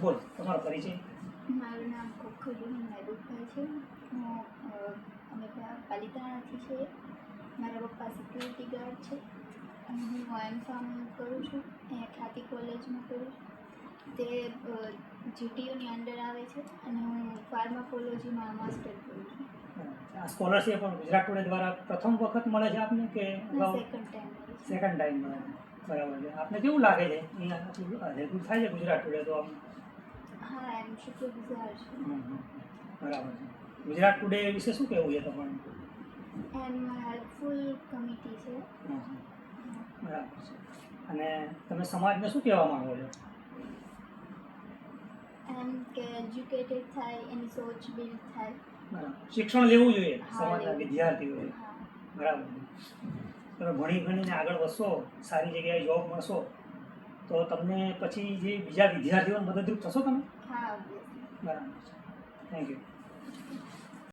બોલો તમારો પરિચય. મારું નામ ખોખરી મહેબૂબભાઈ છે. હું અમે પાલિતાણાથી છે. મારા પપ્પા સિક્યુરિટી ગાર્ડ છે અને હું OM કરું છું. અહીંયા ખ્યાતિ કોલેજમાં કરું છું. તે GTUની અંડર આવે છે અને હું ફાર્માકોલોજીમાં માસ્ટર કરું છું. આ સ્કોલરશિપ પણ ગુજરાત ટુડે દ્વારા પ્રથમ વખત મળે છે આપને કે સેકન્ડ ટાઈમ મળે છે? બરાબર છે. આપને કેવું લાગે છે અહીંયા હેલ્પફુલ થાય છે ગુજરાત ટુડે તો આપને? હા, એમ શુક્રગુજાર છું. બરાબર છે. ગુજરાત ટુડે વિશે શું કહેવું છે તમારું? એમ હેલ્પફુલ કમિટી છે. બરાબર છે. અને તમે સમાજને શું કહેવા માંગો છો? એમ કે એજ્યુકેટેડ થાય, એની સોચ બિલ્ડ થાય. બરાબર, શિક્ષણ લેવું જોઈએ સમાજના વિદ્યાર્થીઓએ. બરાબર છે. તમે ભણી ગણીને આગળ વધશો, સારી જગ્યાએ જોબ મળશો તો તમને પછી જે બીજા વિદ્યાર્થીઓને મદદરૂપ થશો તમે. હા, બરાબર છે. Thank you.